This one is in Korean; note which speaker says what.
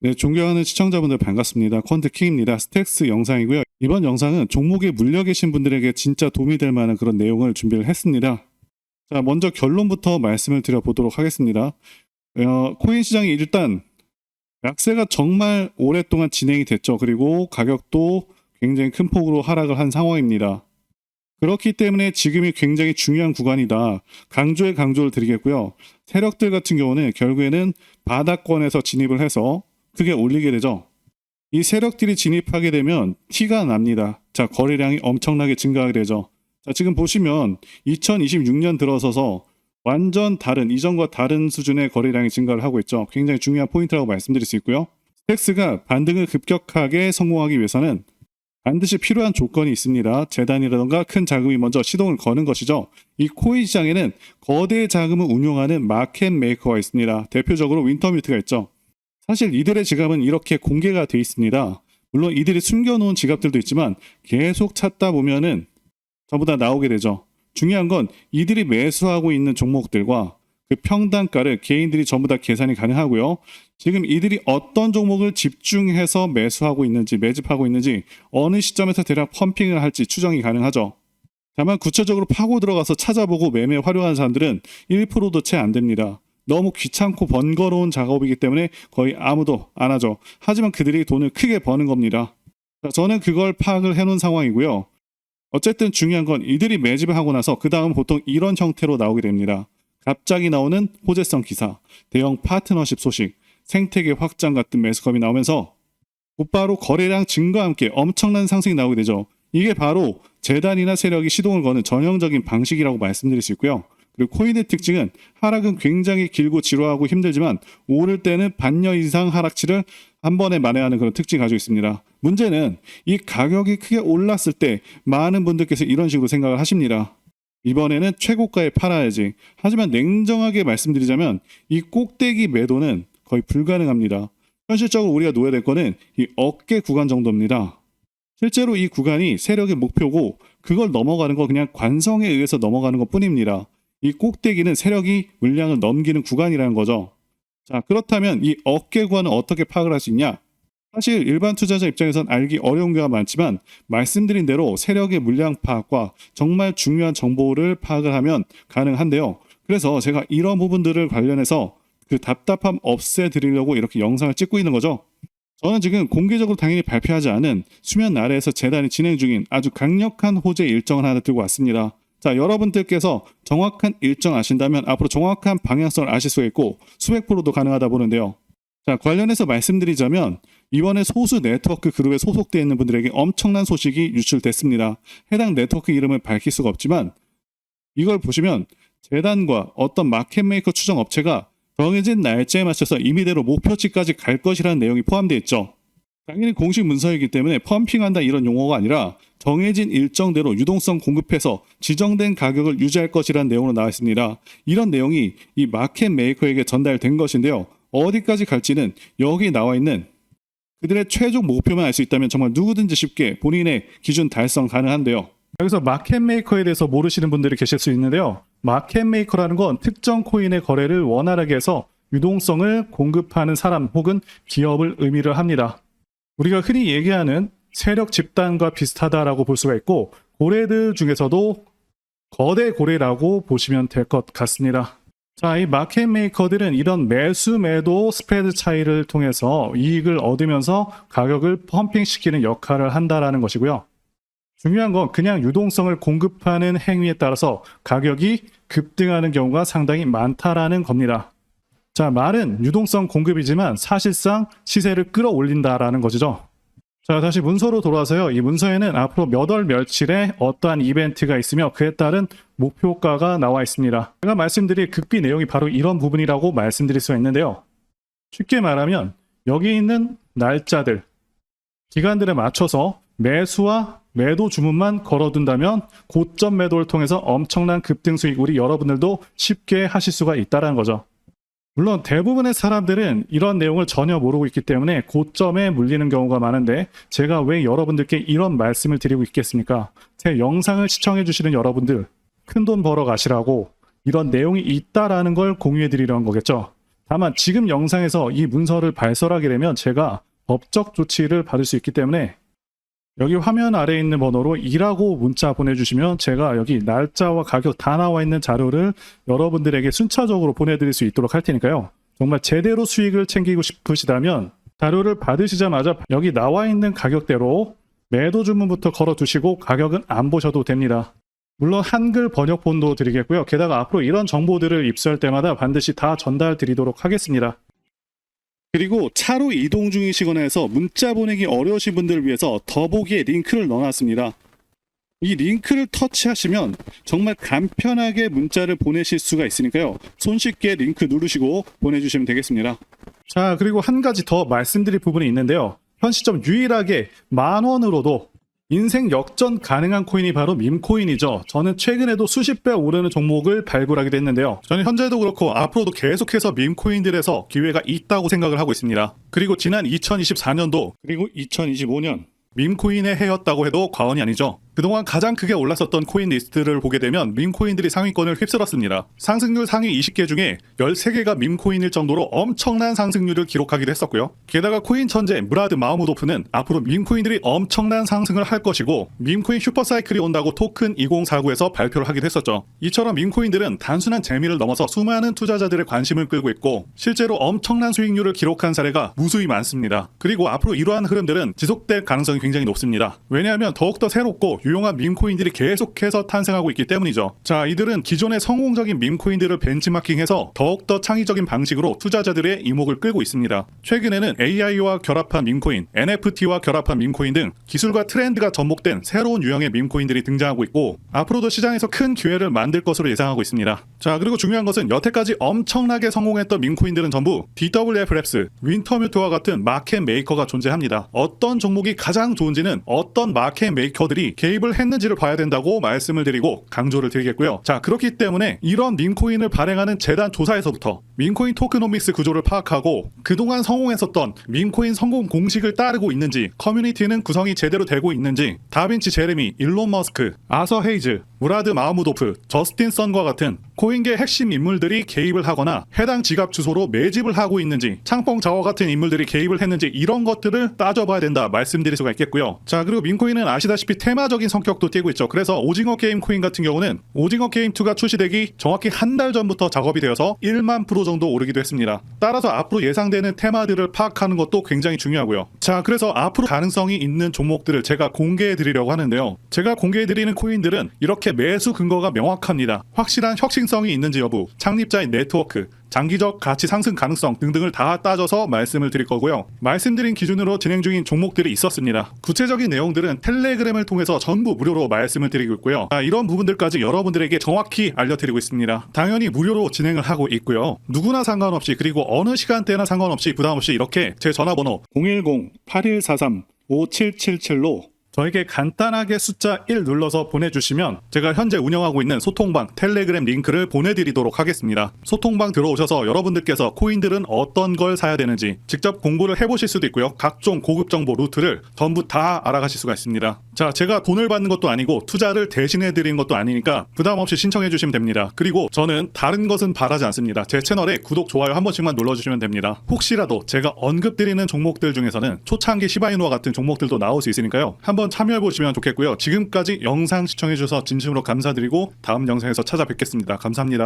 Speaker 1: 네, 존경하는 시청자분들 반갑습니다. 퀀트킹입니다. 스택스 영상이고요. 이번 영상은 종목에 물려 계신 분들에게 진짜 도움이 될 만한 그런 내용을 준비를 했습니다. 자, 먼저 결론부터 말씀을 드려보도록 하겠습니다. 코인 시장이 일단 약세가 정말 오랫동안 진행이 됐죠. 그리고 가격도 굉장히 큰 폭으로 하락을 한 상황입니다. 그렇기 때문에 지금이 굉장히 중요한 구간이다. 강조에 강조를 드리겠고요. 세력들 같은 경우는 결국에는 바닥권에서 진입을 해서 크게 올리게 되죠. 이 세력들이 진입하게 되면 티가 납니다. 자, 거래량이 엄청나게 증가하게 되죠. 자, 지금 보시면 2026년 들어서서 완전 다른, 이전과 다른 수준의 거래량이 증가를 하고 있죠. 굉장히 중요한 포인트라고 말씀드릴 수 있고요. 스택스가 반등을 급격하게 성공하기 위해서는 반드시 필요한 조건이 있습니다. 재단이라던가 큰 자금이 먼저 시동을 거는 것이죠. 이 코인 시장에는 거대 자금을 운용하는 마켓 메이커가 있습니다. 대표적으로 윈터뮤트가 있죠. 사실 이들의 지갑은 이렇게 공개가 돼 있습니다. 물론 이들이 숨겨놓은 지갑들도 있지만 계속 찾다 보면은 전부 다 나오게 되죠. 중요한 건 이들이 매수하고 있는 종목들과 그 평단가를 개인들이 전부 다 계산이 가능하고요. 지금 이들이 어떤 종목을 집중해서 매수하고 있는지, 매집하고 있는지, 어느 시점에서 대략 펌핑을 할지 추정이 가능하죠. 다만 구체적으로 파고 들어가서 찾아보고 매매에 활용하는 사람들은 1%도 채 안 됩니다. 너무 귀찮고 번거로운 작업이기 때문에 거의 아무도 안 하죠. 하지만 그들이 돈을 크게 버는 겁니다. 자, 저는 그걸 파악을 해놓은 상황이고요. 어쨌든 중요한 건 이들이 매집을 하고 나서 그 다음 보통 이런 형태로 나오게 됩니다. 갑자기 나오는 호재성 기사, 대형 파트너십 소식, 생태계 확장 같은 매스컴이 나오면서 곧바로 거래량 증가와 함께 엄청난 상승이 나오게 되죠. 이게 바로 재단이나 세력이 시동을 거는 전형적인 방식이라고 말씀드릴 수 있고요. 그리고 코인의 특징은 하락은 굉장히 길고 지루하고 힘들지만 오를 때는 반년 이상 하락치를 한 번에 만회하는 그런 특징을 가지고 있습니다. 문제는 이 가격이 크게 올랐을 때 많은 분들께서 이런 식으로 생각을 하십니다. 이번에는 최고가에 팔아야지. 하지만 냉정하게 말씀드리자면 이 꼭대기 매도는 거의 불가능합니다. 현실적으로 우리가 놓아야 될 거는 이 어깨 구간 정도입니다. 실제로 이 구간이 세력의 목표고 그걸 넘어가는 거 그냥 관성에 의해서 넘어가는 것 뿐입니다. 이 꼭대기는 세력이 물량을 넘기는 구간이라는 거죠. 자, 그렇다면 이 어깨 구간은 어떻게 파악을 할 수 있냐? 사실 일반 투자자 입장에선 알기 어려운 경우가 많지만 말씀드린 대로 세력의 물량 파악과 정말 중요한 정보를 파악을 하면 가능한데요. 그래서 제가 이런 부분들을 관련해서 그 답답함 없애드리려고 이렇게 영상을 찍고 있는 거죠. 저는 지금 공개적으로 당연히 발표하지 않은 수면 아래에서 재단이 진행 중인 아주 강력한 호재 일정을 하나 들고 왔습니다. 자, 여러분들께서 정확한 일정 아신다면 앞으로 정확한 방향성을 아실 수가 있고 수백 프로도 가능하다 보는데요. 자, 관련해서 말씀드리자면 이번에 소수 네트워크 그룹에 소속되어 있는 분들에게 엄청난 소식이 유출됐습니다. 해당 네트워크 이름을 밝힐 수가 없지만 이걸 보시면 재단과 어떤 마켓메이커 추정 업체가 정해진 날짜에 맞춰서 임의대로 목표치까지 갈 것이라는 내용이 포함되어 있죠. 당연히 공식 문서이기 때문에 펌핑한다 이런 용어가 아니라 정해진 일정대로 유동성 공급해서 지정된 가격을 유지할 것이라는 내용으로 나와 있습니다. 이런 내용이 이 마켓 메이커에게 전달된 것인데요. 어디까지 갈지는 여기 나와 있는 그들의 최종 목표만 알 수 있다면 정말 누구든지 쉽게 본인의 기준 달성 가능한데요. 여기서 마켓 메이커에 대해서 모르시는 분들이 계실 수 있는데요. 마켓 메이커라는 건 특정 코인의 거래를 원활하게 해서 유동성을 공급하는 사람 혹은 기업을 의미를 합니다. 우리가 흔히 얘기하는 세력 집단과 비슷하다라고 볼 수가 있고 고래들 중에서도 거대 고래라고 보시면 될 것 같습니다. 자, 이 마켓 메이커들은 이런 매수 매도 스프레드 차이를 통해서 이익을 얻으면서 가격을 펌핑시키는 역할을 한다라는 것이고요. 중요한 건 그냥 유동성을 공급하는 행위에 따라서 가격이 급등하는 경우가 상당히 많다라는 겁니다. 자, 말은 유동성 공급이지만 사실상 시세를 끌어올린다라는 것이죠. 자, 다시 문서로 돌아와서요. 이 문서에는 앞으로 몇 월 며칠에 어떠한 이벤트가 있으며 그에 따른 목표가가 나와 있습니다. 제가 말씀드릴 극비 내용이 바로 이런 부분이라고 말씀드릴 수가 있는데요. 쉽게 말하면 여기 있는 날짜들, 기간들에 맞춰서 매수와 매도 주문만 걸어둔다면 고점 매도를 통해서 엄청난 급등 수익 우리 여러분들도 쉽게 하실 수가 있다는 거죠. 물론 대부분의 사람들은 이런 내용을 전혀 모르고 있기 때문에 고점에 물리는 경우가 많은데 제가 왜 여러분들께 이런 말씀을 드리고 있겠습니까? 제 영상을 시청해 주시는 여러분들 큰돈 벌어 가시라고 이런 내용이 있다라는 걸 공유해 드리려는 거겠죠. 다만 지금 영상에서 이 문서를 발설하게 되면 제가 법적 조치를 받을 수 있기 때문에 여기 화면 아래에 있는 번호로 2라고 문자 보내주시면 제가 여기 날짜와 가격 다 나와 있는 자료를 여러분들에게 순차적으로 보내드릴 수 있도록 할 테니까요. 정말 제대로 수익을 챙기고 싶으시다면 자료를 받으시자마자 여기 나와 있는 가격대로 매도 주문부터 걸어두시고 가격은 안 보셔도 됩니다. 물론 한글 번역본도 드리겠고요. 게다가 앞으로 이런 정보들을 입수할 때마다 반드시 다 전달 드리도록 하겠습니다. 그리고 차로 이동 중이시거나 해서 문자 보내기 어려우신 분들을 위해서 더보기에 링크를 넣어놨습니다. 이 링크를 터치하시면 정말 간편하게 문자를 보내실 수가 있으니까요. 손쉽게 링크 누르시고 보내주시면 되겠습니다. 자, 그리고 한 가지 더 말씀드릴 부분이 있는데요. 현 시점 유일하게 10,000원으로도 인생 역전 가능한 코인이 바로 밈코인이죠. 저는 최근에도 수십 배 오르는 종목을 발굴하기도 했는데요. 저는 현재도 그렇고 앞으로도 계속해서 밈코인들에서 기회가 있다고 생각을 하고 있습니다. 그리고 지난 2024년도 그리고 2025년 밈코인의 해였다고 해도 과언이 아니죠. 그동안 가장 크게 올랐었던 코인 리스트를 보게 되면 밈코인들이 상위권을 휩쓸었습니다. 상승률 상위 20개 중에 13개가 밈코인일 정도로 엄청난 상승률을 기록하기도 했었고요. 게다가 코인 천재 무라드 마흐무도프는 앞으로 밈코인들이 엄청난 상승을 할 것이고 밈코인 슈퍼사이클이 온다고 토큰 2049에서 발표를 하기도 했었죠. 이처럼 밈코인들은 단순한 재미를 넘어서 수많은 투자자들의 관심을 끌고 있고 실제로 엄청난 수익률을 기록한 사례가 무수히 많습니다. 그리고 앞으로 이러한 흐름들은 지속될 가능성이 굉장히 높습니다. 왜냐하면 더욱더 새롭고 유용한 밈코인들이 계속해서 탄생하고 있기 때문이죠. 자, 이들은 기존의 성공적인 밈코인들을 벤치마킹해서 더욱더 창의적인 방식으로 투자자들의 이목을 끌고 있습니다. 최근에는 AI와 결합한 밈코인, NFT와 결합한 밈코인 등 기술과 트렌드가 접목된 새로운 유형의 밈코인들이 등장하고 있고 앞으로도 시장에서 큰 기회를 만들 것으로 예상하고 있습니다. 자, 그리고 중요한 것은 여태까지 엄청나게 성공했던 밈코인들은 전부 DWF 랩스, 윈터뮤트와 같은 마켓 메이커가 존재합니다. 어떤 종목이 가장 좋은지는 어떤 마켓 메이커들이 개입을 했는지를 봐야 된다고 말씀을 드리고 강조를 드리겠고요. 자, 그렇기 때문에 이런 밈코인을 발행하는 재단 조사에서부터 밈코인 토크노믹스 구조를 파악하고 그동안 성공했었던 밈코인 성공 공식을 따르고 있는지, 커뮤니티는 구성이 제대로 되고 있는지, 다빈치 제레미, 일론 머스크, 아서 헤이즈, 무라드 마흐무도프, 저스틴 선과 같은 코인계 핵심 인물들이 개입을 하거나 해당 지갑 주소로 매집을 하고 있는지, 창펑 자워 같은 인물들이 개입을 했는지 이런 것들을 따져봐야 된다 말씀드릴 수가 있겠고요. 자, 그리고 밈코인은 아시다시피 테마적인 성격도 띠고 있죠. 그래서 오징어 게임 코인 같은 경우는 오징어 게임 2가 출시되기 정확히 한 달 전부터 작업이 되어서 1만 프로 정도 오르기도 했습니다. 따라서 앞으로 예상되는 테마들을 파악하는 것도 굉장히 중요하고요. 자, 그래서 앞으로 가능성이 있는 종목들을 제가 공개해 드리려고 하는데요. 제가 공개해 드리는 코인들은 이렇게 매수 근거가 명확합니다. 확실한 혁신성이 있는지 여부, 창립자의 네트워크, 장기적 가치 상승 가능성 등등을 다 따져서 말씀을 드릴 거고요. 말씀드린 기준으로 진행 중인 종목들이 있었습니다. 구체적인 내용들은 텔레그램을 통해서 전부 무료로 말씀을 드리고 있고요. 이런 부분들까지 여러분들에게 정확히 알려드리고 있습니다. 당연히 무료로 진행을 하고 있고요. 누구나 상관없이 그리고 어느 시간대나 상관없이 부담없이 이렇게 제 전화번호 010-8143-5777로 저에게 간단하게 숫자 1 눌러서 보내주시면 제가 현재 운영하고 있는 소통방 텔레그램 링크를 보내드리도록 하겠습니다. 소통방 들어오셔서 여러분들께서 코인들은 어떤 걸 사야 되는지 직접 공부를 해보실 수도 있고요. 각종 고급 정보 루트를 전부 다 알아가실 수가 있습니다. 자, 제가 돈을 받는 것도 아니고 투자를 대신해드리는 것도 아니니까 부담없이 신청해주시면 됩니다. 그리고 저는 다른 것은 바라지 않습니다. 제 채널에 구독, 좋아요 한 번씩만 눌러주시면 됩니다. 혹시라도 제가 언급드리는 종목들 중에서는 초창기 시바이누와 같은 종목들도 나올 수 있으니까요. 한번 참여해보시면 좋겠고요. 지금까지 영상 시청해주셔서 진심으로 감사드리고 다음 영상에서 찾아뵙겠습니다. 감사합니다.